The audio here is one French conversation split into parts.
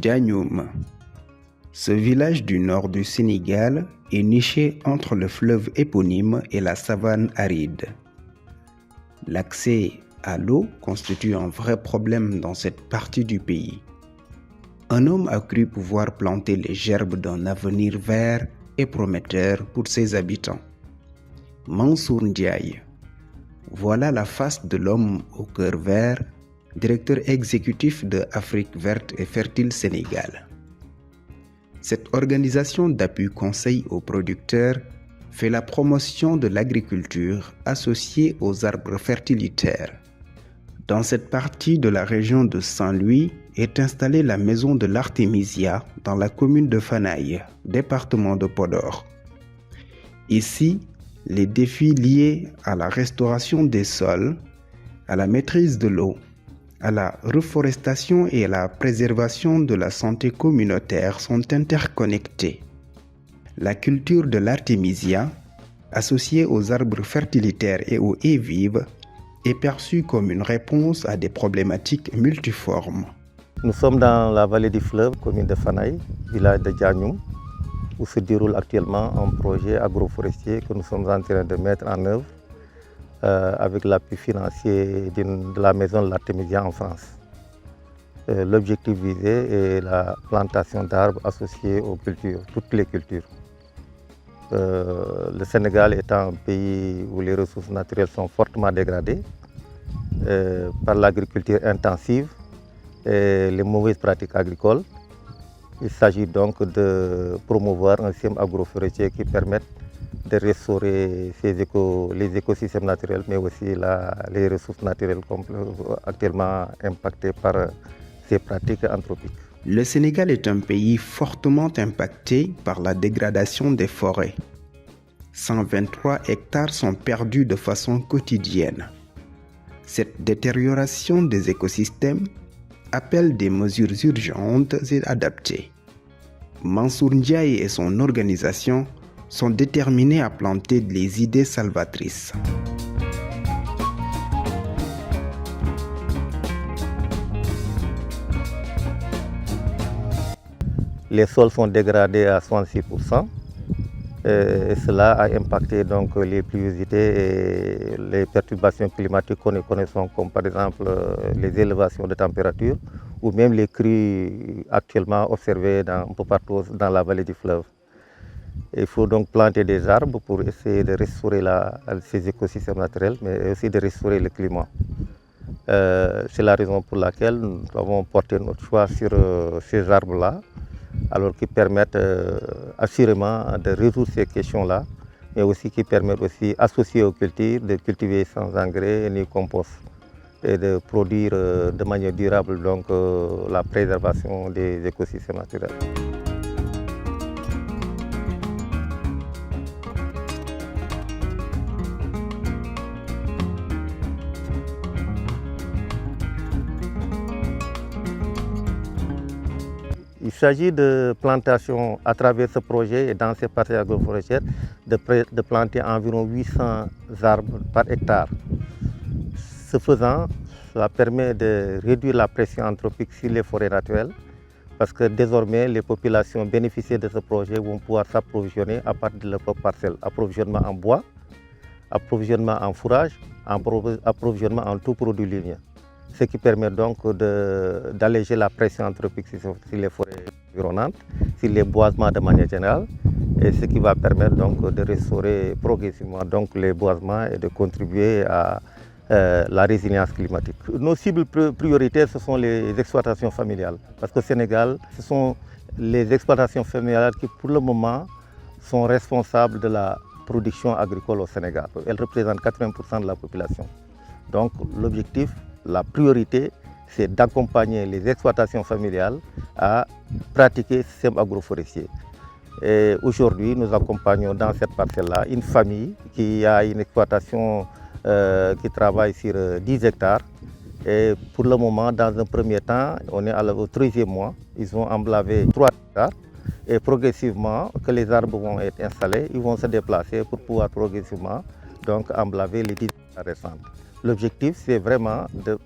Diagnoum. Ce village du nord du Sénégal est niché entre le fleuve éponyme et la savane aride. L'accès à l'eau constitue un vrai problème dans cette partie du pays. Un homme a cru pouvoir planter les gerbes d'un avenir vert et prometteur pour ses habitants. Mansour Ndiaye. Voilà la face de l'homme au cœur vert, directeur exécutif de Afrique verte et fertile Sénégal. Cette organisation d'appui conseil aux producteurs fait la promotion de l'agriculture associée aux arbres fertilitaires. Dans cette partie de la région de Saint-Louis est installée la maison de l'Artémisia dans la commune de Fanaye, département de Podor. Ici, les défis liés à la restauration des sols, à la maîtrise de l'eau, à la reforestation et à la préservation de la santé communautaire sont interconnectés. La culture de l'artémisia, associée aux arbres fertilitaires et aux haies vives, est perçue comme une réponse à des problématiques multiformes. Nous sommes dans la vallée du fleuve, commune de Fanaye, village de Diagnoum, où se déroule actuellement un projet agroforestier que nous sommes en train de mettre en œuvre avec l'appui financier de la maison de l'Artémisia en France. L'objectif visé est la plantation d'arbres associés aux cultures, toutes les cultures. Le Sénégal étant un pays où les ressources naturelles sont fortement dégradées par l'agriculture intensive et les mauvaises pratiques agricoles, il s'agit donc de promouvoir un système agroforestier qui permette de restaurer les écosystèmes naturels, mais aussi les ressources naturelles actuellement impactées par ces pratiques anthropiques. Le Sénégal est un pays fortement impacté par la dégradation des forêts. 123 hectares sont perdus de façon quotidienne. Cette détérioration des écosystèmes appelle des mesures urgentes et adaptées. Mansour Ndiaye et son organisation sont déterminés à planter les idées salvatrices. Les sols sont dégradés à 66%. Et cela a impacté donc les pluviosités et les perturbations climatiques que nous connaissons, comme par exemple les élévations de température ou même les crues actuellement observées un peu partout dans la vallée du fleuve. Il faut donc planter des arbres pour essayer de restaurer ces écosystèmes naturels, mais aussi de restaurer le climat. C'est la raison pour laquelle nous avons porté notre choix sur ces arbres-là, alors qui permettent assurément de résoudre ces questions-là, mais aussi qui permettent aussi, associés aux cultures, de cultiver sans engrais ni compost et de produire de manière durable donc, la préservation des écosystèmes naturels. Il s'agit de plantation à travers ce projet et dans ces parties agroforestières de planter environ 800 arbres par hectare. Ce faisant, cela permet de réduire la pression anthropique sur les forêts naturelles parce que désormais les populations bénéficiaires de ce projet vont pouvoir s'approvisionner à partir de leur propre parcelle. Approvisionnement en bois, approvisionnement en fourrage, approvisionnement en tout produit ligneux. Ce qui permet donc d'alléger la pression anthropique sur les forêts environnantes, sur les boisements de manière générale, et ce qui va permettre donc de restaurer progressivement donc les boisements et de contribuer à la résilience climatique. Nos cibles prioritaires, ce sont les exploitations familiales, parce qu'au Sénégal, ce sont les exploitations familiales qui, pour le moment, sont responsables de la production agricole au Sénégal. Elles représentent 80% de la population. Donc l'objectif, la priorité, c'est d'accompagner les exploitations familiales à pratiquer ce système agroforestier. Et aujourd'hui, nous accompagnons dans cette parcelle-là une famille qui a une exploitation qui travaille sur 10 hectares. Et pour le moment, dans un premier temps, on est au 13e mois, ils ont emblavé 3 hectares. Et progressivement, que les arbres vont être installés, ils vont se déplacer pour pouvoir progressivement donc, emblaver les 10 hectares restants. L'objectif, c'est vraiment de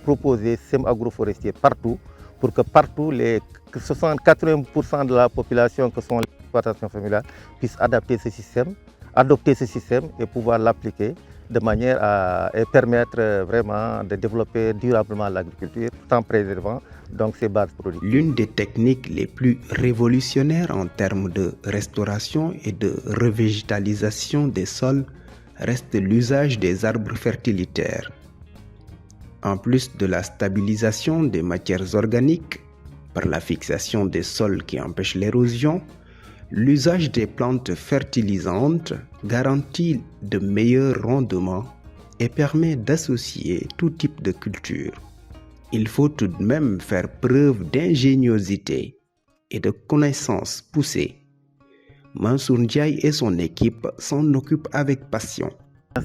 proposer ce système agroforestier partout pour que partout, que 80% de la population que sont les exploitations familiales puissent adopter ce système et pouvoir l'appliquer de manière à permettre vraiment de développer durablement l'agriculture tout en préservant donc ses bases productives. L'une des techniques les plus révolutionnaires en termes de restauration et de revégétalisation des sols reste l'usage des arbres fertilitaires. En plus de la stabilisation des matières organiques par la fixation des sols qui empêchent l'érosion, l'usage des plantes fertilisantes garantit de meilleurs rendements et permet d'associer tout type de culture. Il faut tout de même faire preuve d'ingéniosité et de connaissances poussées. Mansour Ndiaye et son équipe s'en occupent avec passion.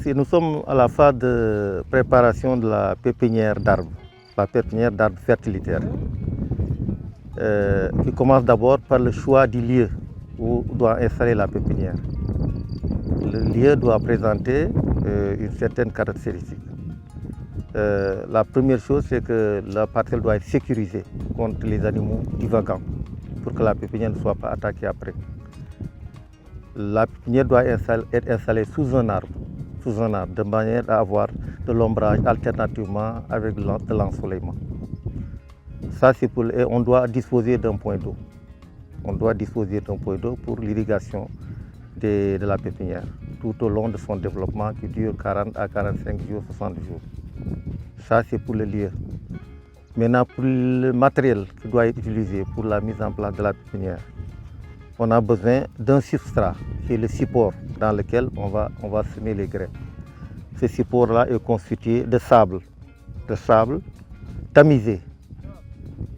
Nous sommes à la phase de préparation de la pépinière d'arbres fertilitaires, qui commence d'abord par le choix du lieu où on doit installer la pépinière. Le lieu doit présenter une certaine caractéristique. La première chose, c'est que la parcelle doit être sécurisée contre les animaux divagants pour que la pépinière ne soit pas attaquée après. La pépinière doit être installée sous un arbre, de manière à avoir de l'ombrage alternativement avec de l'ensoleillement. Ça, c'est et on doit disposer d'un point d'eau. On doit disposer d'un point d'eau pour l'irrigation de la pépinière tout au long de son développement qui dure 40 à 45 jours, 60 jours. Ça, c'est pour le lieu. Maintenant, pour le matériel qui doit être utilisé pour la mise en place de la pépinière, on a besoin d'un substrat, qui est le support dans lequel on va semer les graines. Ce support-là est constitué de sable tamisé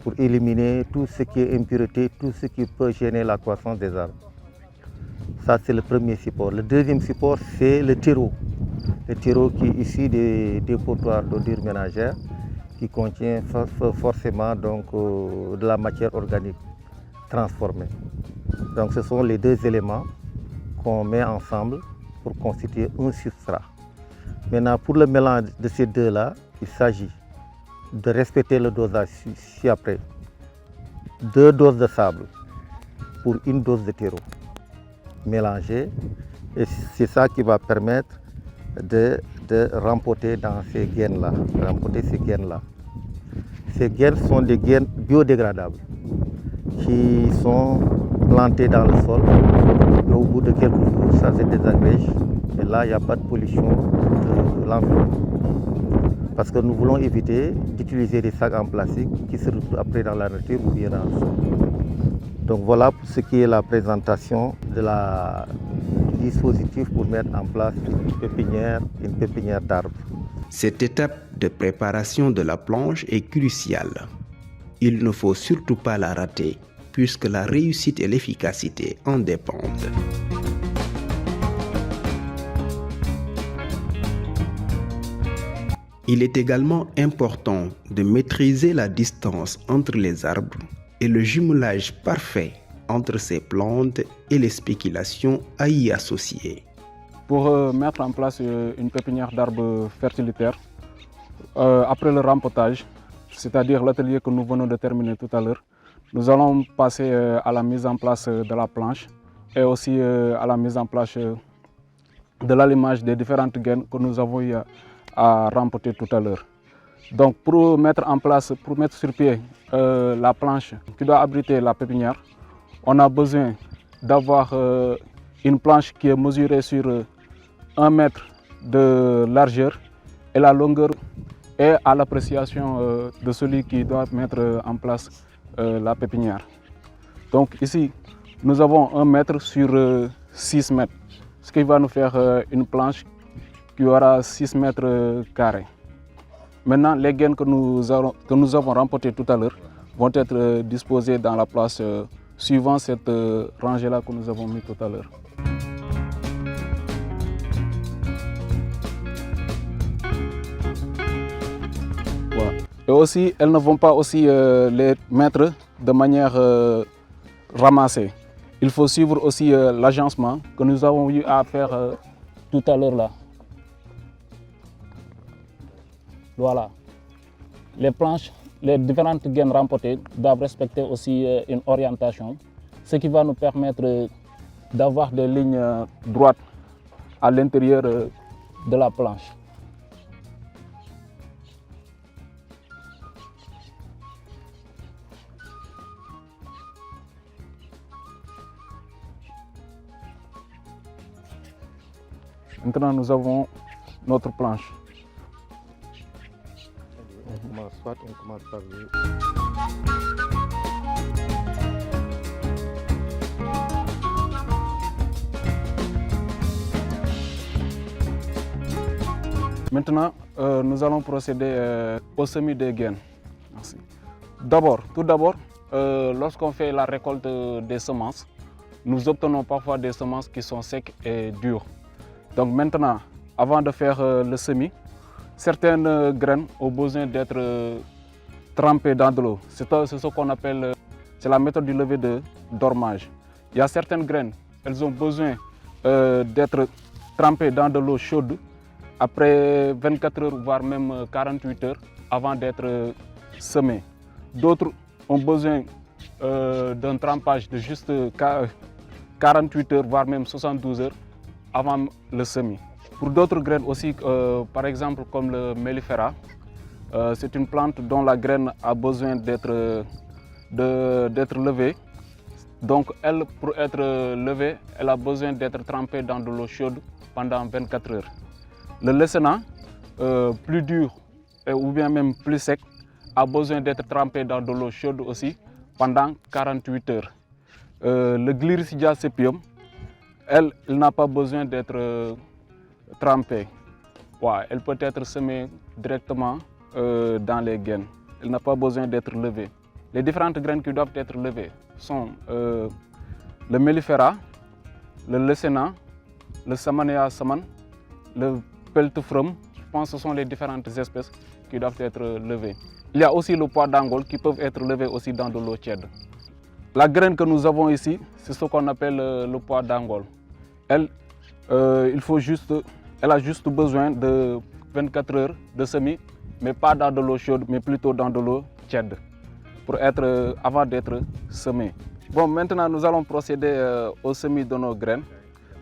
pour éliminer tout ce qui est impureté, tout ce qui peut gêner la croissance des arbres. Ça, c'est le premier support. Le deuxième support, c'est le terreau. Le terreau qui est issu des dépotoirs d'ordures ménagères qui contient forcément donc, de la matière organique transformée. Donc ce sont les deux éléments qu'on met ensemble pour constituer un substrat. Maintenant, pour le mélange de ces deux-là, il s'agit de respecter le dosage ci-après. 2 doses de sable pour 1 dose de terreau. Mélanger, et c'est ça qui va permettre de rempoter dans ces gaines-là. Ces gaines sont des gaines biodégradables qui sont plantées dans le sol et au bout de quelques jours, ça se désagrège et là, il n'y a pas de pollution de l'environnement. Parce que nous voulons éviter d'utiliser des sacs en plastique qui se retrouvent après dans la nature ou bien dans le sol. Donc voilà pour ce qui est la présentation du dispositif pour mettre en place une pépinière d'arbres. Cette étape de préparation de la planche est cruciale. Il ne faut surtout pas la rater, puisque la réussite et l'efficacité en dépendent. Il est également important de maîtriser la distance entre les arbres et le jumelage parfait entre ces plantes et les spéculations à y associer. Pour mettre en place une pépinière d'arbres fertilitaires, après le rempotage, c'est-à-dire l'atelier que nous venons de terminer tout à l'heure, nous allons passer à la mise en place de la planche et aussi à la mise en place de l'allumage des différentes gaines que nous avons eu à rempoter tout à l'heure. Donc pour mettre sur pied la planche qui doit abriter la pépinière, on a besoin d'avoir une planche qui est mesurée sur 1 mètre de largeur et la longueur est à l'appréciation de celui qui doit mettre en place la pépinière. Donc ici, nous avons 1 mètre sur 6 mètres, ce qui va nous faire une planche qui aura 6 mètres carrés. Maintenant, les gaines que nous avons remportées tout à l'heure vont être disposées dans la place suivant cette rangée-là que nous avons mis tout à l'heure. Voilà. Et aussi, elles ne vont pas aussi les mettre de manière ramassée. Il faut suivre aussi l'agencement que nous avons eu à faire tout à l'heure là. Voilà. Les planches les différentes gaines remportées doivent respecter aussi une orientation, ce qui va nous permettre d'avoir des lignes droites à l'intérieur de la planche. Maintenant, nous avons notre planche. On commence par le... Maintenant, nous allons procéder au semis des gaines. Merci. Tout d'abord, lorsqu'on fait la récolte des semences, nous obtenons parfois des semences qui sont secs et dures. Donc maintenant, avant de faire le semis, certaines graines ont besoin d'être trempées dans de l'eau. C'est ce qu'on appelle la méthode du lever de dormage. Il y a certaines graines, elles ont besoin d'être trempées dans de l'eau chaude après 24 heures, voire même 48 heures avant d'être semées. D'autres ont besoin d'un trempage de juste 48 heures, voire même 72 heures avant le semis. Pour d'autres graines aussi, par exemple comme le mellifera, c'est une plante dont la graine a besoin d'être levée. Donc elle, pour être levée, elle a besoin d'être trempée dans de l'eau chaude pendant 24 heures. Le lesséna, plus dur ou bien même plus sec, a besoin d'être trempé dans de l'eau chaude aussi pendant 48 heures. Le Gliricidia sepium, elle n'a pas besoin d'être trempée. Ouais, elle peut être semée directement dans les gaines. Elle n'a pas besoin d'être levée. Les différentes graines qui doivent être levées sont le mellifera, le lesséna, le samanea saman, le peltefrum. Je pense que ce sont les différentes espèces qui doivent être levées. Il y a aussi le pois d'Angole qui peuvent être levés aussi dans de l'eau tiède. La graine que nous avons ici, c'est ce qu'on appelle le pois d'Angole. Elle, elle a juste besoin de 24 heures de semis, mais pas dans de l'eau chaude, mais plutôt dans de l'eau tiède, avant d'être semée. Bon, maintenant nous allons procéder au semis de nos graines.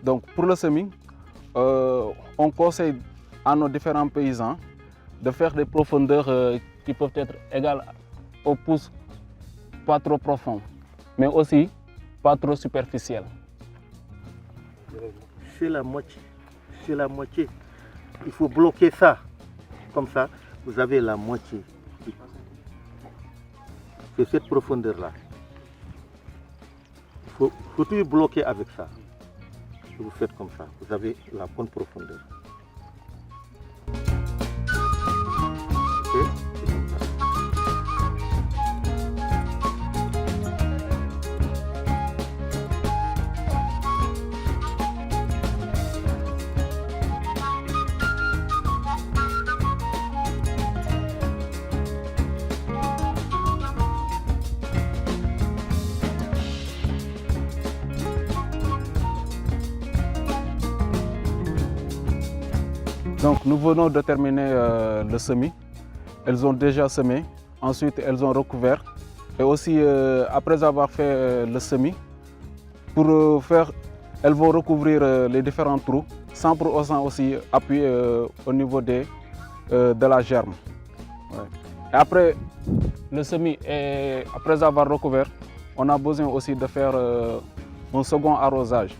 Donc pour le semis, on conseille à nos différents paysans de faire des profondeurs qui peuvent être égales au pouce, pas trop profond, mais aussi pas trop superficiel. C'est la moitié. Il faut bloquer ça. Comme ça, vous avez la moitié. C'est cette profondeur-là. Il faut tout bloquer avec ça. Vous faites comme ça, vous avez la bonne profondeur. Okay. Donc nous venons de terminer le semis. Elles ont déjà semé, ensuite elles ont recouvert. Et aussi après avoir fait le semis, elles vont recouvrir les différents trous sans pour autant aussi appuyer au niveau de la germe. Ouais. Et après le semis et après avoir recouvert, on a besoin aussi de faire un second arrosage.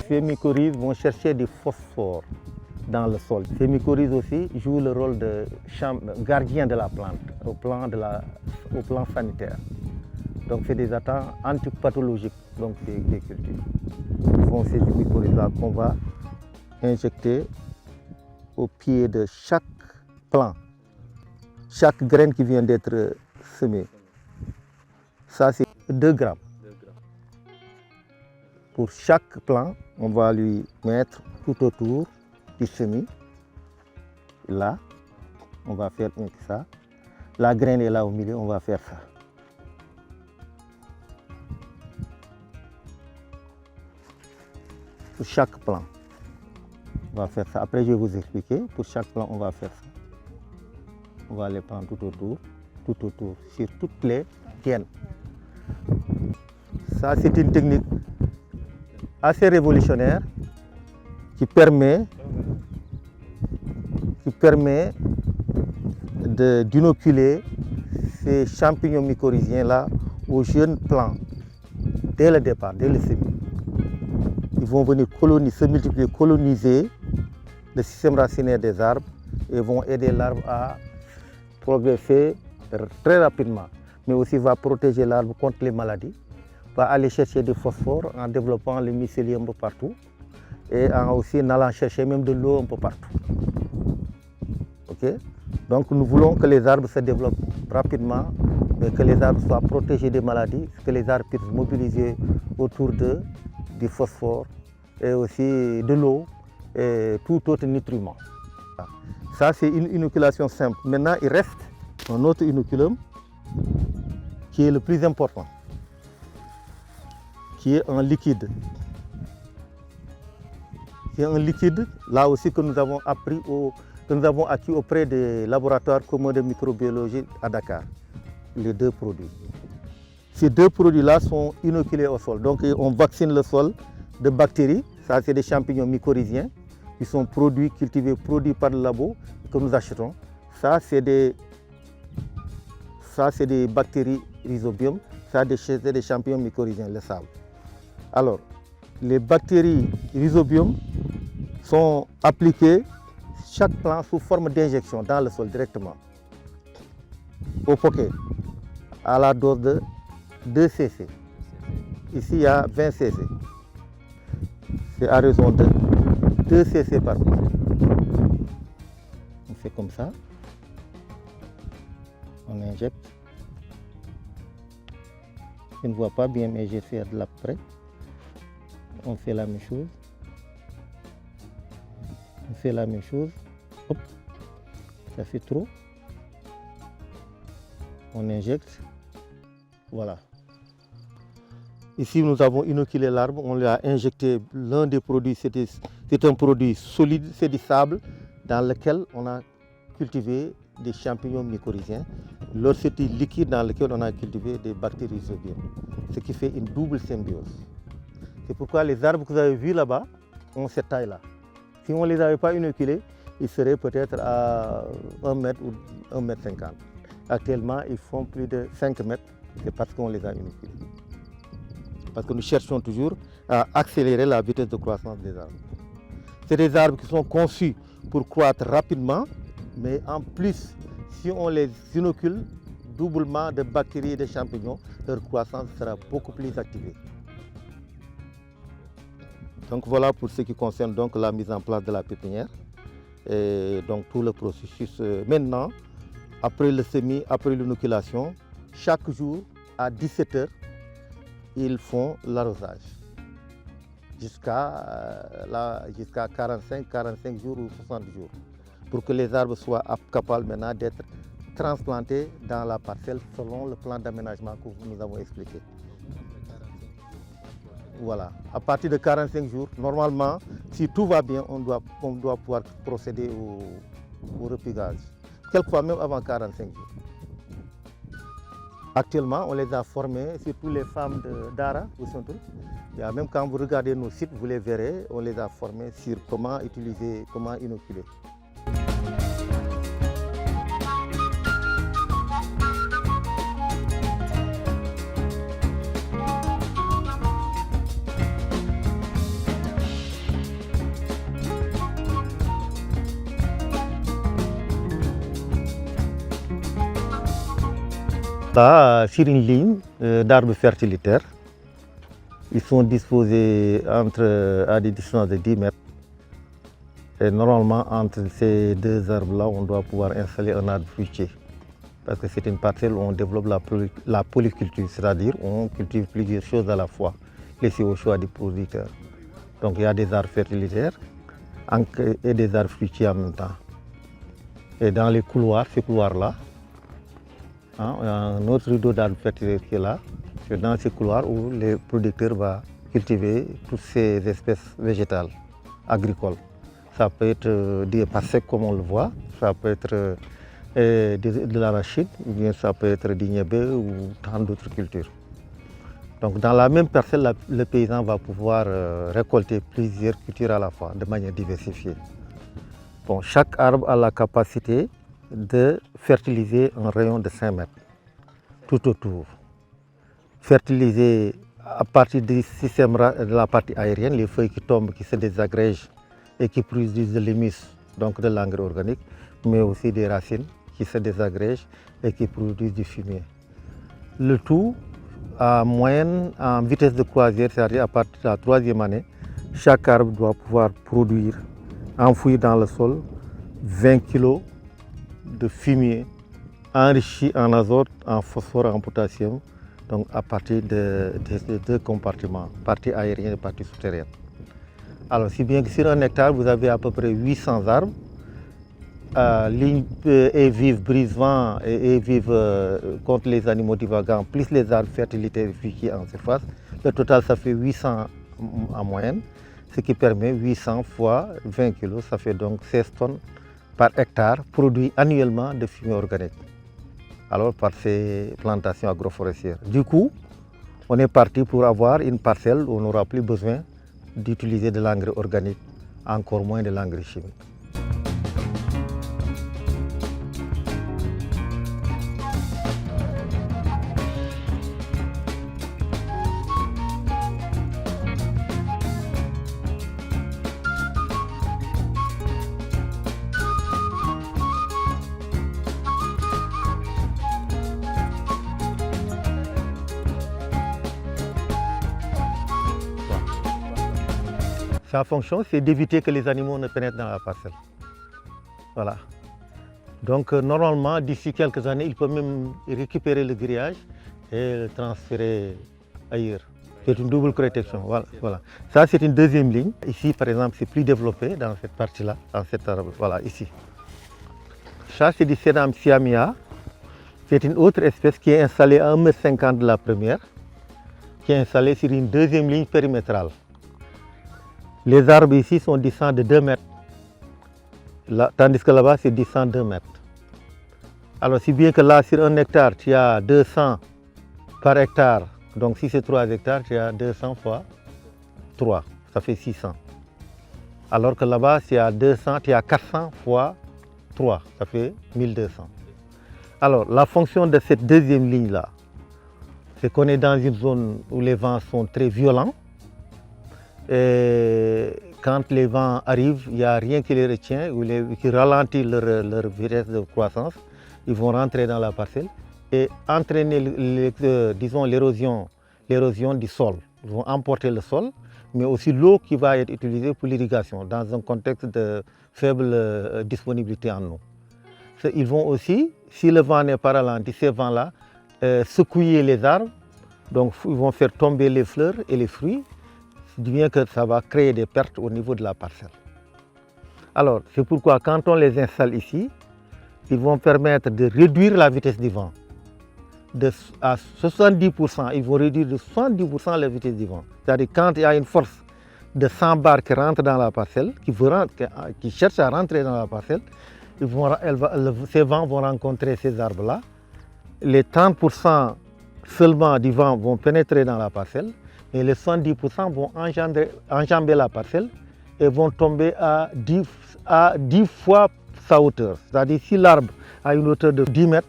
Ces mycorhizes vont chercher du phosphore dans le sol. Ces mycorhizes aussi jouent le rôle de gardien de la plante au plan sanitaire. Donc c'est des attentes antipathologiques des cultures. Ce sont ces mycorhizes-là qu'on va injecter au pied de chaque plant, chaque graine qui vient d'être semée. Ça c'est 2 grammes. Pour chaque plant, on va lui mettre tout autour du semis. Là, on va faire ça. La graine est là au milieu, on va faire ça. pour chaque plan. On va faire ça. Après, je vais vous expliquer. Pour chaque plan, on va faire ça. On va les prendre tout autour, sur toutes les gaines. Ça, c'est une technique assez révolutionnaire qui permet d'inoculer ces champignons mycorhiziens-là aux jeunes plants dès le départ, dès le semis. Ils vont venir se multiplier, coloniser le système racinaire des arbres et vont aider l'arbre à progresser très rapidement. Mais aussi va protéger l'arbre contre les maladies, va aller chercher du phosphore en développant le mycélium un peu partout et aussi en allant chercher même de l'eau un peu partout. Okay? Donc nous voulons que les arbres se développent rapidement, mais que les arbres soient protégés des maladies, que les arbres puissent mobiliser autour d'eux du phosphore et aussi de l'eau et tout autre nutriment. Ça c'est une inoculation simple. Maintenant il reste un autre inoculum qui est le plus important, qui est un liquide. C'est un liquide, là aussi que nous avons acquis auprès des laboratoires communs de microbiologie à Dakar, les deux produits. Ces deux produits-là sont inoculés au sol. Donc on vaccine le sol de bactéries, ça c'est des champignons mycorhiziens qui sont cultivés, produits par le labo que nous achetons. Ça c'est des bactéries rhizobium, ça c'est des champignons mycorhiziens, le sable. Alors, les bactéries rhizobium sont appliquées chaque plant sous forme d'injection dans le sol directement, au poquet, à la dose de 2 cc. Ici, il y a 20 cc. C'est à raison de 2 cc par mois. On fait comme ça. On injecte. Je ne vois pas bien, mais je vais faire de l'après. On fait la même chose. On fait la même chose. Hop. Ça fait trop. On injecte. Voilà. Ici, nous avons inoculé l'arbre. On lui a injecté l'un des produits. C'est un produit solide, c'est du sable dans lequel on a cultivé des champignons mycorhiziens. L'autre, c'est du liquide dans lequel on a cultivé des bactéries rhizobium. Ce qui fait une double symbiose. C'est pourquoi les arbres que vous avez vus là-bas ont cette taille-là. Si on ne les avait pas inoculés, ils seraient peut-être à 1 mètre ou 1,50 mètre. Actuellement, ils font plus de 5 mètres. C'est parce qu'on les a inoculés. Parce que nous cherchons toujours à accélérer la vitesse de croissance des arbres. C'est des arbres qui sont conçus pour croître rapidement, mais en plus, si on les inocule, doublement de bactéries et de champignons, leur croissance sera beaucoup plus activée. Donc voilà pour ce qui concerne donc la mise en place de la pépinière et donc tout le processus. Maintenant, après le semis, après l'inoculation, chaque jour à 17 h, ils font l'arrosage jusqu'à 45 jours ou 60 jours pour que les arbres soient capables maintenant d'être transplantés dans la parcelle selon le plan d'aménagement que nous avons expliqué. Voilà, à partir de 45 jours, normalement, si tout va bien, on doit pouvoir procéder au repiquage, quelquefois même avant 45 jours. Actuellement, on les a formés, surtout les femmes d'Ara, même quand vous regardez nos sites, vous les verrez, on les a formés sur comment utiliser, comment inoculer. Là, sur une ligne d'arbres fertilitaires, ils sont disposés à des distances de 10 mètres. Et normalement, entre ces deux arbres-là, on doit pouvoir installer un arbre fruitier. Parce que c'est une parcelle où on développe la polyculture, c'est-à-dire on cultive plusieurs choses à la fois, laissé au choix du producteur. Donc il y a des arbres fertilitaires et des arbres fruitiers en même temps. Et dans les couloirs, ces couloirs-là, il y a un autre rideau d'arbres fertilisés qui est là. C'est dans ces couloirs où les producteurs vont cultiver toutes ces espèces végétales, agricoles. Ça peut être des pastèques comme on le voit, ça peut être de l'arachide, ou bien ça peut être du niébé ou tant d'autres cultures. Donc dans la même parcelle, le paysan va pouvoir récolter plusieurs cultures à la fois, de manière diversifiée. Bon, chaque arbre a la capacité de fertiliser un rayon de 5 mètres, tout autour. Fertiliser à partir du système de la partie aérienne, les feuilles qui tombent, qui se désagrègent et qui produisent de l'humus, donc de l'engrais organique, mais aussi des racines qui se désagrègent et qui produisent du fumier. Le tout à moyenne, en vitesse de croisière, c'est-à-dire à partir de la 3e année, chaque arbre doit pouvoir produire, enfouir dans le sol, 20 kg de fumier enrichi en azote, en phosphore, en potassium, donc à partir de deux compartiments, partie aérienne et partie souterraine. Alors, si bien que sur un hectare, vous avez à peu près 800 arbres, lignes et vives, brise-vent et vives contre les animaux divagants, plus les arbres fertilités en surface. Le total, ça fait 800 en moyenne, ce qui permet 800 fois 20 kg, ça fait donc 16 tonnes par hectare produit annuellement de fumier organique. Alors par ces plantations agroforestières. Du coup, on est parti pour avoir une parcelle où on n'aura plus besoin d'utiliser de l'engrais organique, encore moins de l'engrais chimique. Sa fonction, c'est d'éviter que les animaux ne pénètrent dans la parcelle. Voilà. Donc, normalement, d'ici quelques années, il peut même récupérer le grillage et le transférer ailleurs. C'est une double protection. Voilà. Ça, c'est une deuxième ligne. Ici, par exemple, c'est plus développé dans cette partie-là, dans cet arbre. Voilà, ici. Ça, c'est du Sedum siamia. C'est une autre espèce qui est installée à 1,50 m de la première, qui est installée sur une deuxième ligne périmétrale. Les arbres ici sont distants de 2 mètres, tandis que là-bas c'est distant de 2 mètres. Alors si bien que là sur un hectare tu as 200 par hectare, donc si c'est 3 hectares tu as 200 fois 3, ça fait 600. Alors que là-bas si à 200 tu as 400 fois 3, ça fait 1200. Alors la fonction de cette deuxième ligne là, c'est qu'on est dans une zone où les vents sont très violents. Et quand les vents arrivent, il n'y a rien qui les retient ou qui ralentit leur vitesse de croissance. Ils vont rentrer dans la parcelle et entraîner l'érosion du sol. Ils vont emporter le sol, mais aussi l'eau qui va être utilisée pour l'irrigation dans un contexte de faible disponibilité en eau. Ils vont aussi, si le vent n'est pas ralenti, ces vents-là, secouer les arbres. Donc ils vont faire tomber les fleurs et les fruits. Bien que ça va créer des pertes au niveau de la parcelle. Alors, c'est pourquoi quand on les installe ici, ils vont permettre de réduire la vitesse du vent. À 70%, ils vont réduire de 70% la vitesse du vent. C'est-à-dire quand il y a une force de 100 bars qui rentre dans la parcelle, qui cherche à rentrer dans la parcelle, ces vents vont rencontrer ces arbres-là. Les 30% seulement du vent vont pénétrer dans la parcelle. Et les 70% vont enjamber la parcelle et vont tomber à 10 fois sa hauteur. C'est-à-dire si l'arbre a une hauteur de 10 mètres,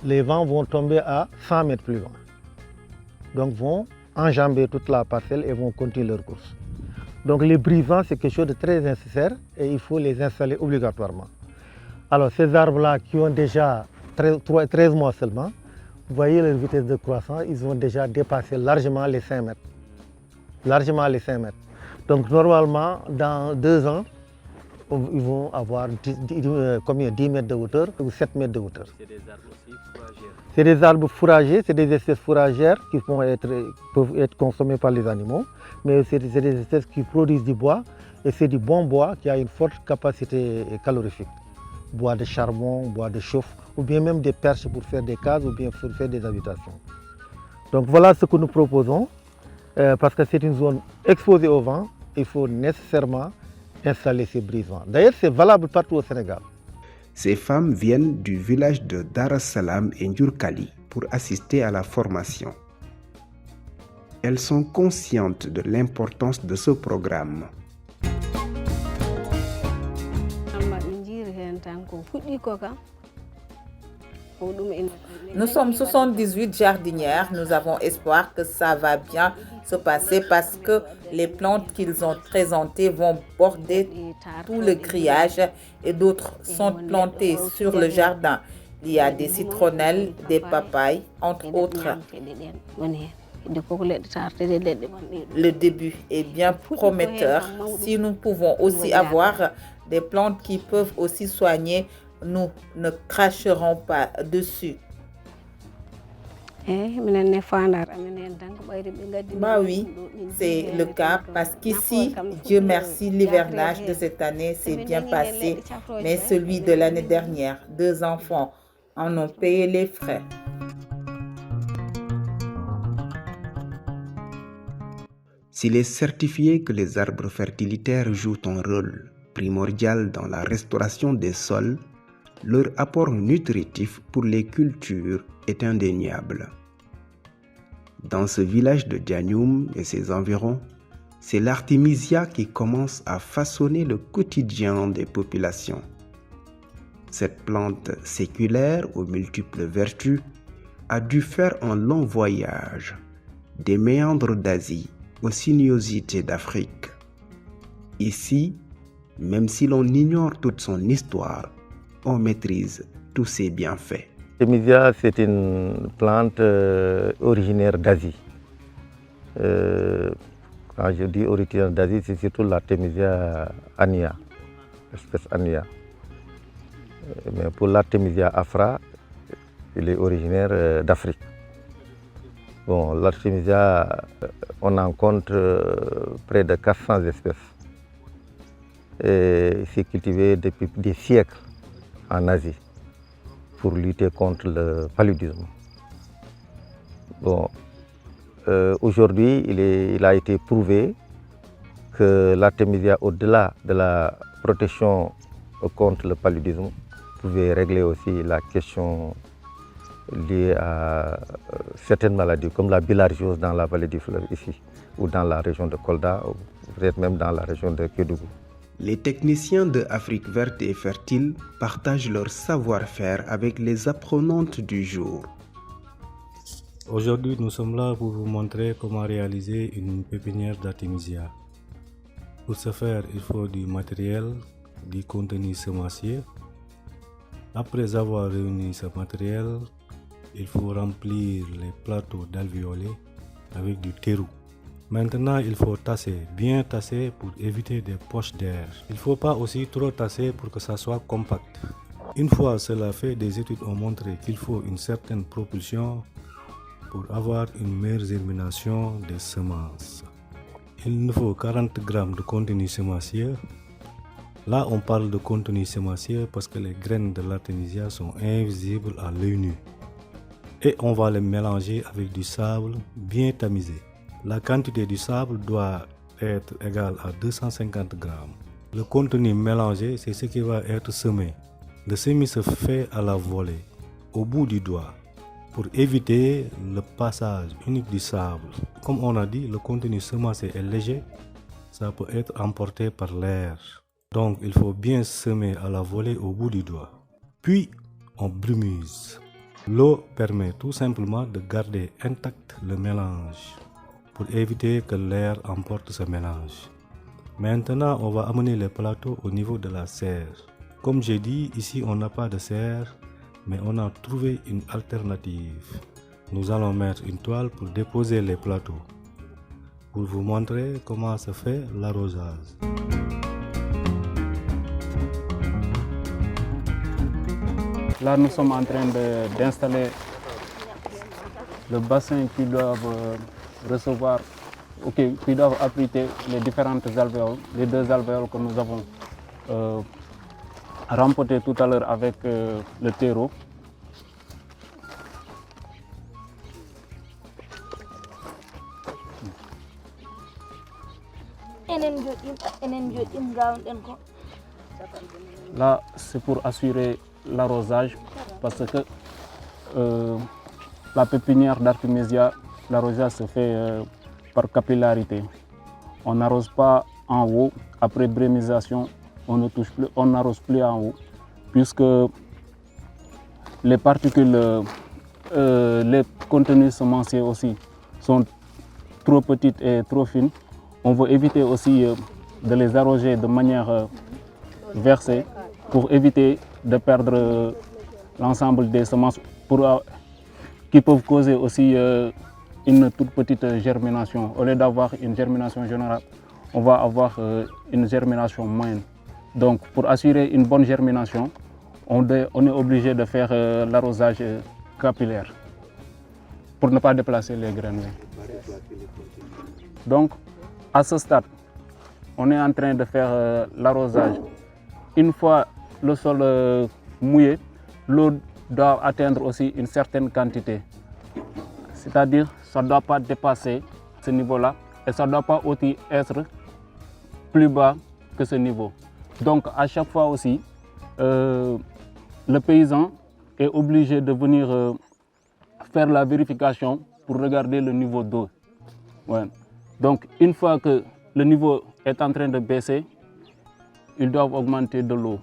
les vents vont tomber à 100 mètres plus loin. Donc vont enjamber toute la parcelle et vont continuer leur course. Donc les brise-vents, c'est quelque chose de très nécessaire et il faut les installer obligatoirement. Alors ces arbres-là qui ont déjà 13 mois seulement, vous voyez leur vitesse de croissance, ils ont déjà dépassé largement les 5 mètres. Largement les 5 mètres. Donc normalement, dans 2 ans, ils vont avoir 10 mètres de hauteur ou 7 mètres de hauteur. C'est des arbres aussi fourragères. C'est des arbres fourragers, c'est des espèces fourragères qui peuvent être consommées par les animaux, mais c'est des espèces qui produisent du bois et c'est du bon bois qui a une forte capacité calorifique. Bois de charbon, bois de chauffe, ou bien même des perches pour faire des cases ou bien pour faire des habitations. Donc voilà ce que nous proposons. parce que c'est une zone exposée au vent, il faut nécessairement installer ces brise-vents. D'ailleurs, c'est valable partout au Sénégal. Ces femmes viennent du village de Dar es Salaam et Ndiourkali pour assister à la formation. Elles sont conscientes de l'importance de ce programme. Nous sommes 78 jardinières. Nous avons espoir que ça va bien se passer parce que les plantes qu'ils ont présentées vont border tout le grillage et d'autres sont plantées sur le jardin. Il y a des citronnelles, des papayes, entre autres. Le début est bien prometteur. Si nous pouvons aussi avoir des plantes qui peuvent aussi soigner, nous ne cracherons pas dessus. Bah oui, c'est le cas parce qu'ici, Dieu merci, l'hivernage de cette année s'est bien passé, mais celui de l'année dernière, 2 enfants en ont payé les frais. S'il est certifié que les arbres fertilitaires jouent un rôle primordial dans la restauration des sols, leur apport nutritif pour les cultures est indéniable. Dans ce village de Diagnoum et ses environs, c'est l'artémisia qui commence à façonner le quotidien des populations. Cette plante séculaire aux multiples vertus a dû faire un long voyage des méandres d'Asie aux sinuosités d'Afrique. Ici, même si l'on ignore toute son histoire, on maîtrise tous ses bienfaits. L'artémisia, c'est une plante originaire d'Asie. Quand je dis originaire d'Asie, c'est surtout l'artémisia annua, l'espèce annua. Mais pour l'artémisia afra, il est originaire d'Afrique. Bon, l'artémisia, on en compte près de 400 espèces. Et c'est cultivé depuis des siècles en Asie pour lutter contre le paludisme. Bon, aujourd'hui, il a été prouvé que l'artémisia, au-delà de la protection contre le paludisme, pouvait régler aussi la question liée à certaines maladies comme la bilharziose dans la vallée du fleuve ici, ou dans la région de Kolda, ou peut-être même dans la région de Kédougou. Les techniciens de Afrique verte et fertile partagent leur savoir-faire avec les apprenantes du jour. Aujourd'hui, nous sommes là pour vous montrer comment réaliser une pépinière d'artémisia. Pour ce faire, il faut du matériel, du contenu semencier. Après avoir réuni ce matériel, il faut remplir les plateaux d'alvéolés avec du terreau. Maintenant, il faut tasser, bien tasser pour éviter des poches d'air. Il ne faut pas aussi trop tasser pour que ça soit compact. Une fois cela fait, des études ont montré qu'il faut une certaine propulsion pour avoir une meilleure germination des semences. Il nous faut 40 grammes de contenu sémencier. Là, on parle de contenu sémencier parce que les graines de l'artémisia sont invisibles à l'œil nu. Et on va les mélanger avec du sable bien tamisé. La quantité du sable doit être égale à 250 grammes. Le contenu mélangé, c'est ce qui va être semé. Le semis se fait à la volée, au bout du doigt, pour éviter le passage unique du sable. Comme on a dit, le contenu semencé est léger, ça peut être emporté par l'air. Donc il faut bien semer à la volée au bout du doigt. Puis on brumise. L'eau permet tout simplement de garder intact le mélange, pour éviter que l'air emporte ce mélange. Maintenant, on va amener les plateaux au niveau de la serre. Comme j'ai dit, ici on n'a pas de serre, mais on a trouvé une alternative. Nous allons mettre une toile pour déposer les plateaux, pour vous montrer comment se fait l'arrosage. Là, nous sommes en train d'installer le bassin qui doivent recevoir, qui doivent abriter les différentes alvéoles, les 2 alvéoles que nous avons rempotées tout à l'heure avec le terreau. Là, c'est pour assurer l'arrosage parce que la pépinière d'Artemisia, l'arrosage se fait par capillarité. On n'arrose pas en haut. Après brémisation, on n'arrose plus en haut puisque les particules, les contenus semenciers aussi sont trop petites et trop fines. On veut éviter aussi de les arroser de manière versée pour éviter de perdre l'ensemble des semences qui peuvent causer aussi une toute petite germination. Au lieu d'avoir une germination générale, on va avoir une germination moyenne. Donc pour assurer une bonne germination, on est obligé de faire l'arrosage capillaire pour ne pas déplacer les graines. Donc à ce stade, on est en train de faire l'arrosage. Une fois le sol mouillé, l'eau doit atteindre aussi une certaine quantité. C'est-à-dire ça ne doit pas dépasser ce niveau-là et ça ne doit pas aussi être plus bas que ce niveau. Donc à chaque fois aussi, le paysan est obligé de venir faire la vérification pour regarder le niveau d'eau. Ouais. Donc une fois que le niveau est en train de baisser, ils doivent augmenter de l'eau.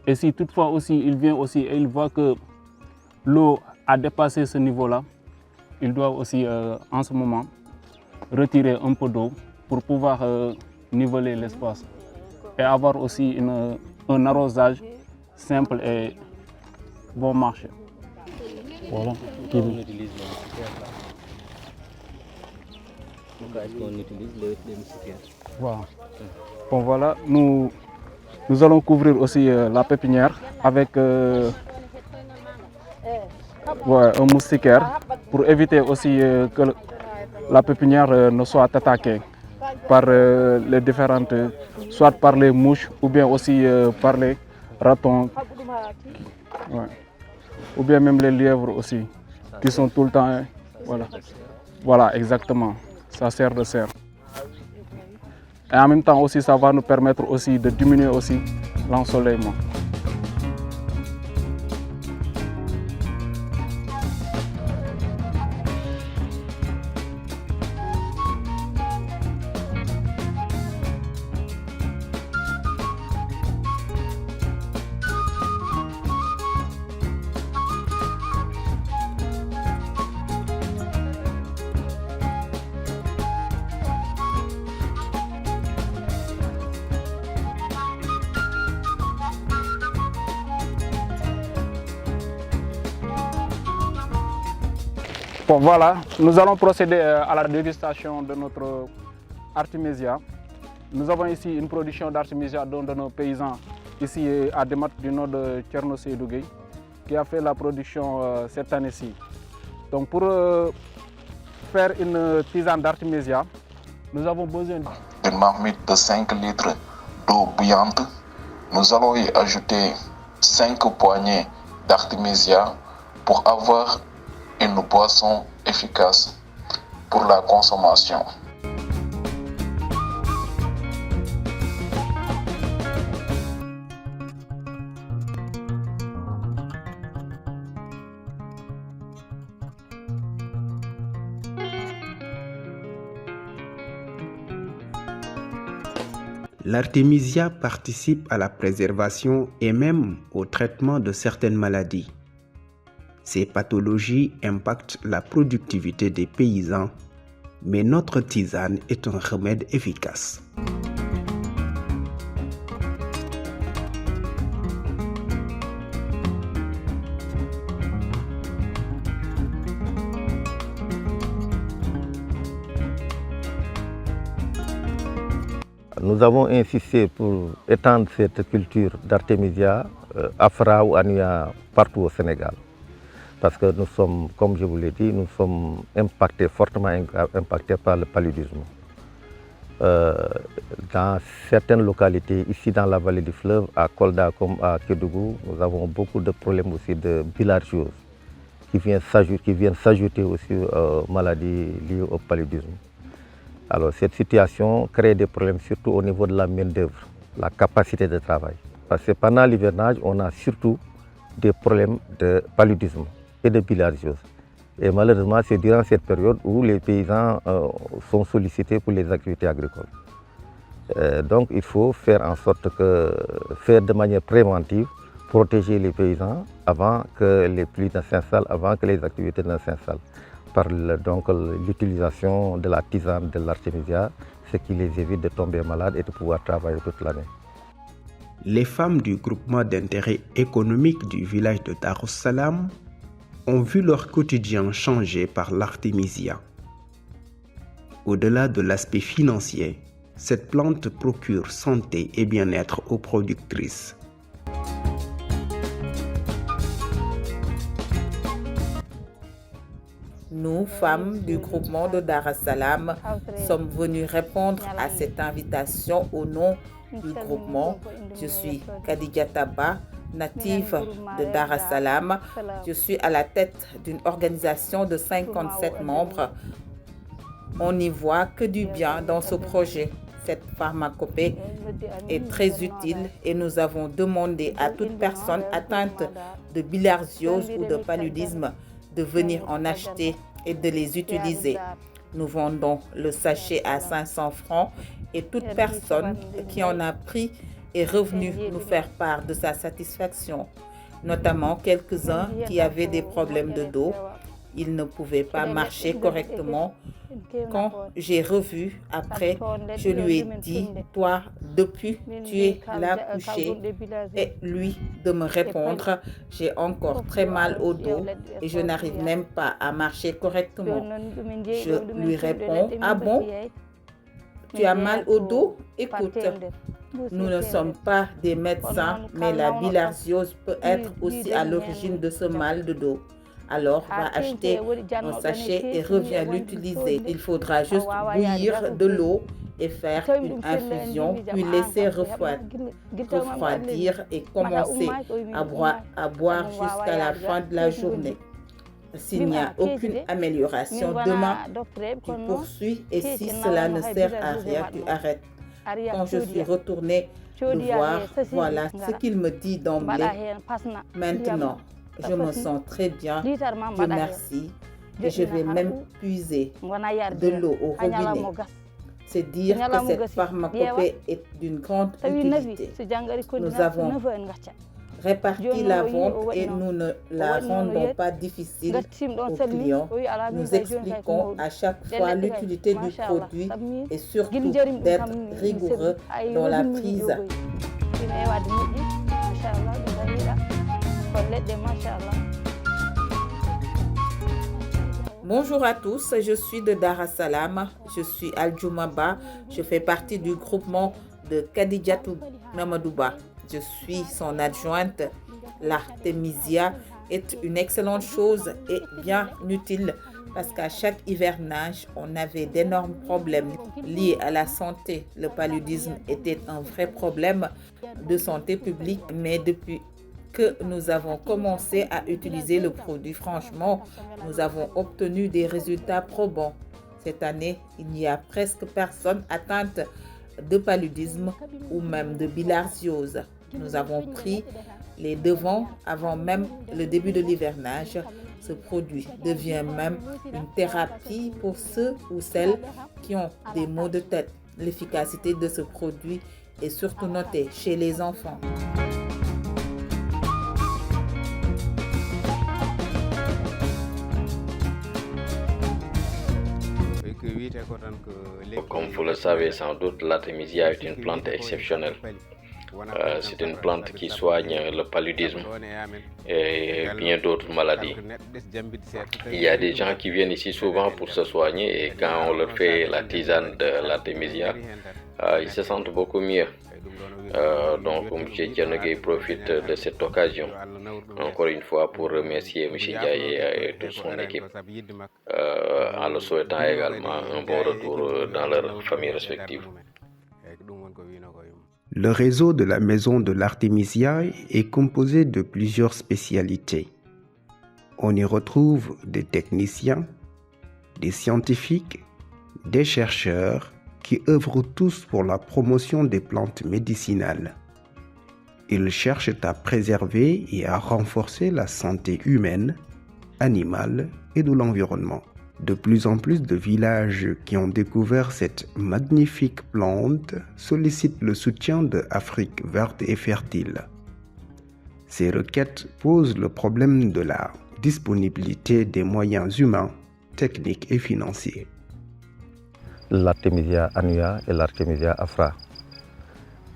Et si toutefois aussi il vient aussi et il voit que l'eau a dépassé ce niveau-là, il doit aussi en ce moment retirer un peu d'eau pour pouvoir niveler l'espace et avoir aussi un arrosage simple et bon marché. Voilà. On utilise le moustiquaire là. Pourquoi est-ce qu'on utilise le moustiquaire? Voilà. Bon voilà, nous allons couvrir aussi la pépinière avec un moustiquaire pour éviter aussi que la pépinière ne soit attaquée par les différentes, soit par les mouches ou bien aussi par les ratons, ouais. Ou bien même les lièvres aussi, qui sont tout le temps, voilà. Voilà, exactement, ça sert de serre. Et en même temps aussi, ça va nous permettre aussi de diminuer aussi l'ensoleillement. Bon, voilà, nous allons procéder à la dégustation de notre Artemisia. Nous avons ici une production d'Artemisia de nos paysans, ici à Demat du nord de Tcherno-Seydougué, qui a fait la production cette année-ci. Donc pour faire une tisane d'Artemisia, nous avons besoin d'une marmite de 5 litres d'eau bouillante. Nous allons y ajouter 5 poignées d'Artemisia pour avoir une boisson efficace pour la consommation. L'Artemisia participe à la préservation et même au traitement de certaines maladies. Ces pathologies impactent la productivité des paysans, mais notre tisane est un remède efficace. Nous avons insisté pour étendre cette culture d'Artemisia à Fra ou à Nuya partout au Sénégal. Parce que nous sommes, comme je vous l'ai dit, nous sommes impactés, fortement impactés par le paludisme. Dans certaines localités, ici dans la vallée du fleuve, à Kolda comme à Kédougou, nous avons beaucoup de problèmes aussi de bilharziose qui viennent s'ajouter aussi aux maladies liées au paludisme. Alors cette situation crée des problèmes surtout au niveau de la main-d'œuvre. la capacité de travail. Parce que pendant l'hivernage, on a surtout des problèmes de paludisme et de bilharziose. Et malheureusement, c'est durant cette période où les paysans sont sollicités pour les activités agricoles. Donc il faut faire en sorte que, faire de manière préventive, protéger les paysans avant que les pluies ne s'installent, avant que les activités ne s'installent. Par l'utilisation de la tisane de l'artémisia, ce qui les évite de tomber malades et de pouvoir travailler toute l'année. Les femmes du groupement d'intérêt économique du village de Dar es Salam ont vu leur quotidien changer par l'artémisia. Au-delà de l'aspect financier, cette plante procure santé et bien-être aux productrices. Nous, femmes du groupement de Dar es Salam, sommes venues répondre à cette invitation au nom du groupement. Je suis Khadijata Ba, native de Dar es Salam. Je suis à la tête d'une organisation de 57 membres. On n'y voit que du bien dans ce projet. Cette pharmacopée est très utile et nous avons demandé à toute personne atteinte de bilharziose ou de paludisme de venir en acheter et de les utiliser. Nous vendons le sachet à 500 francs et toute personne qui en a pris est revenue nous faire part de sa satisfaction, notamment quelques-uns qui avaient des problèmes de dos. Ils ne pouvaient pas marcher correctement. Quand j'ai revu après, je lui ai dit, toi, depuis, tu es là couché. Et lui de me répondre, j'ai encore très mal au dos et je n'arrive même pas à marcher correctement. Je lui réponds, ah bon? Tu as mal au dos? Écoute, nous ne sommes pas des médecins, mais la bilharziose peut être aussi à l'origine de ce mal de dos. Alors, va acheter un sachet et reviens l'utiliser. Il faudra juste bouillir de l'eau et faire une infusion, puis laisser refroidir et commencer à boire jusqu'à la fin de la journée. S'il n'y a aucune amélioration demain, tu poursuis et si cela ne sert à rien, tu arrêtes. Quand je suis retournée le voir, voilà ce qu'il me dit d'emblée. Maintenant, je me sens très bien, Dieu merci, et je vais même puiser de l'eau au robinet. C'est dire que cette pharmacopée est d'une grande utilité. Nous avons réparti la vente et nous ne la rendons pas difficile aux clients. Nous expliquons à chaque fois l'utilité du produit et surtout d'être rigoureux dans la prise. Bonjour à tous, je suis de Dar es Salam, je suis Aljouma Ba, je fais partie du groupement de Khadijatou Mamadouba. Je suis son adjointe. L'artémisia est une excellente chose et bien utile parce qu'à chaque hivernage, on avait d'énormes problèmes liés à la santé. Le paludisme était un vrai problème de santé publique, mais depuis que nous avons commencé à utiliser le produit, franchement, nous avons obtenu des résultats probants. Cette année, il n'y a presque personne atteinte de paludisme ou même de bilharziose. Nous avons pris les devants avant même le début de l'hivernage. Ce produit devient même une thérapie pour ceux ou celles qui ont des maux de tête. L'efficacité de ce produit est surtout notée chez les enfants. Comme vous le savez sans doute, l'artémisia est une plante exceptionnelle. C'est une plante qui soigne le paludisme et bien d'autres maladies. Il y a des gens qui viennent ici souvent pour se soigner et quand on leur fait la tisane de l'artémisia, ils se sentent beaucoup mieux. Donc M. Dianogué profite de cette occasion encore une fois pour remercier M. Diaye et toute son équipe en leur souhaitant également un bon retour dans leurs familles respectives. Le réseau de la Maison de l'Artémisia est composé de plusieurs spécialités. On y retrouve des techniciens, des scientifiques, des chercheurs qui œuvrent tous pour la promotion des plantes médicinales. Ils cherchent à préserver et à renforcer la santé humaine, animale et de l'environnement. De plus en plus de villages qui ont découvert cette magnifique plante sollicitent le soutien de Afrique verte et fertile. Ces requêtes posent le problème de la disponibilité des moyens humains, techniques et financiers. L'Artemisia annua et l'Artemisia afra.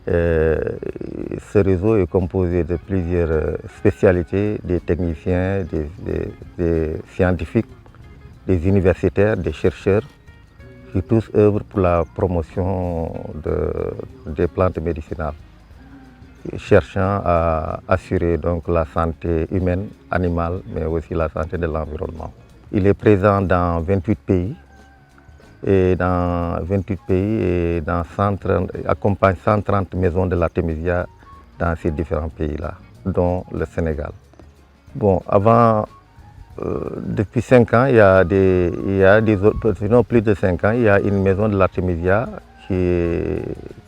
Ce réseau est composé de plusieurs spécialités, des techniciens, des scientifiques, des universitaires, des chercheurs qui tous œuvrent pour la promotion des plantes médicinales, cherchant à assurer donc la santé humaine, animale, mais aussi la santé de l'environnement. Il est présent dans 28 pays et accompagne 130 maisons de l'Artemisia dans ces différents pays-là, dont le Sénégal. Bon, depuis 5 ans, sinon plus de 5 ans, il y a une maison de l'Artemisia qui est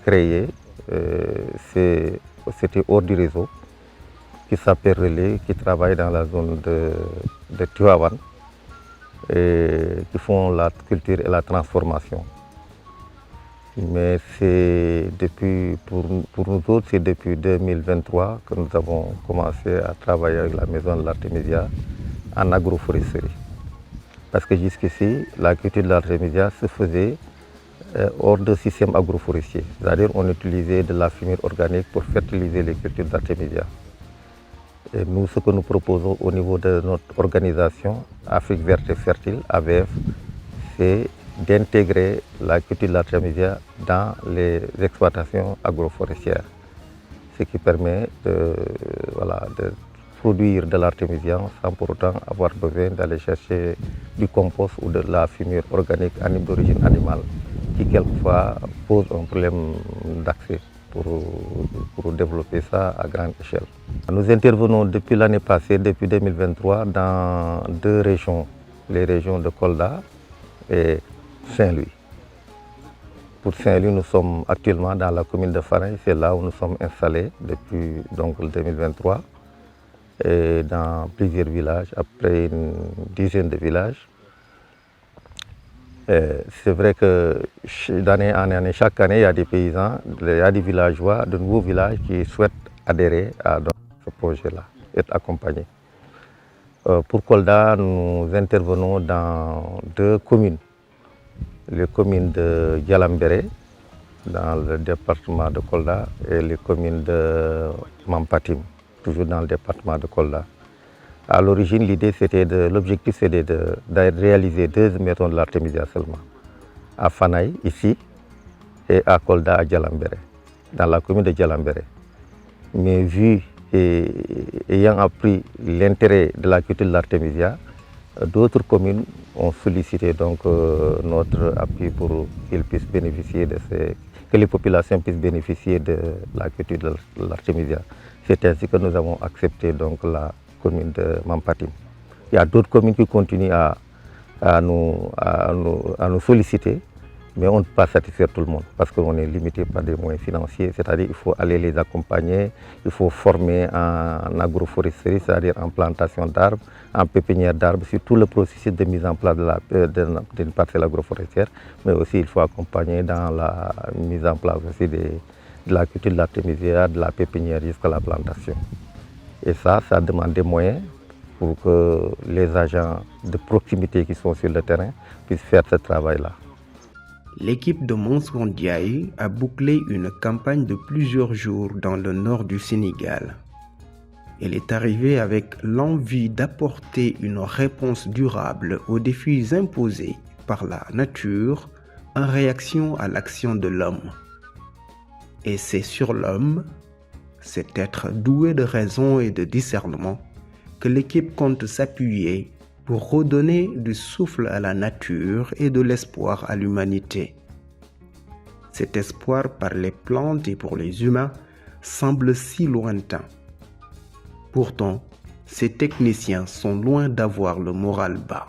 créée. C'était hors du réseau, qui s'appelle Relais, qui travaille dans la zone de Tivaouane, et qui font la culture et la transformation. Mais pour nous autres, c'est depuis 2023 que nous avons commencé à travailler avec la maison de l'Artemisia en agroforesterie. Parce que jusqu'ici, la culture de l'Artemisia se faisait hors de système agroforestier. C'est-à-dire qu'on utilisait de la fumure organique pour fertiliser les cultures d'Artemisia. Et nous, ce que nous proposons au niveau de notre organisation Afrique verte et fertile, AVF, c'est d'intégrer la culture de l'Artemisia dans les exploitations agroforestières. Ce qui permet de produire de l'artémisia sans pour autant avoir besoin d'aller chercher du compost ou de la fumure organique d'origine animale qui quelquefois pose un problème d'accès pour développer ça à grande échelle. Nous intervenons depuis l'année passée, depuis 2023, dans 2 régions, les régions de Kolda et Saint-Louis. Pour Saint-Louis, nous sommes actuellement dans la commune de Faray, c'est là où nous sommes installés depuis donc, 2023. Et dans plusieurs villages, après une dizaine de villages. C'est vrai que d'année en année, chaque année, il y a des paysans, il y a des villageois, de nouveaux villages qui souhaitent adhérer à ce projet-là, être accompagnés. Pour Kolda, nous intervenons dans 2 communes. Les communes de Djalambéré, dans le département de Kolda, et les communes de Mampatim, toujours dans le département de Kolda. À l'origine, l'objectif c'était de réaliser 2 maisons de l'Artemisia seulement. À Fanaï, ici, et à Kolda, à Djalambéré, dans la commune de Djalambéré. Mais vu et ayant appris l'intérêt de la culture de l'Artemisia, d'autres communes ont sollicité donc notre appui pour qu'ils puissent bénéficier que les populations puissent bénéficier de la culture de l'Artemisia. C'est ainsi que nous avons accepté donc la commune de Mampatim. Il y a d'autres communes qui continuent à nous solliciter, mais on ne peut pas satisfaire tout le monde parce qu'on est limité par des moyens financiers, c'est-à-dire qu'il faut aller les accompagner, il faut former en agroforesterie, c'est-à-dire en plantation d'arbres, en pépinière d'arbres, sur tout le processus de mise en place d'une parcelle agroforestière, mais aussi il faut accompagner dans la mise en place aussi de la culture de l'artémisia, de la pépinière jusqu'à la plantation. Et ça demande des moyens pour que les agents de proximité qui sont sur le terrain puissent faire ce travail-là. L'équipe de Mansour Ndiaye a bouclé une campagne de plusieurs jours dans le nord du Sénégal. Elle est arrivée avec l'envie d'apporter une réponse durable aux défis imposés par la nature en réaction à l'action de l'homme. Et c'est sur l'homme, cet être doué de raison et de discernement, que l'équipe compte s'appuyer pour redonner du souffle à la nature et de l'espoir à l'humanité. Cet espoir par les plantes et pour les humains semble si lointain. Pourtant, ces techniciens sont loin d'avoir le moral bas.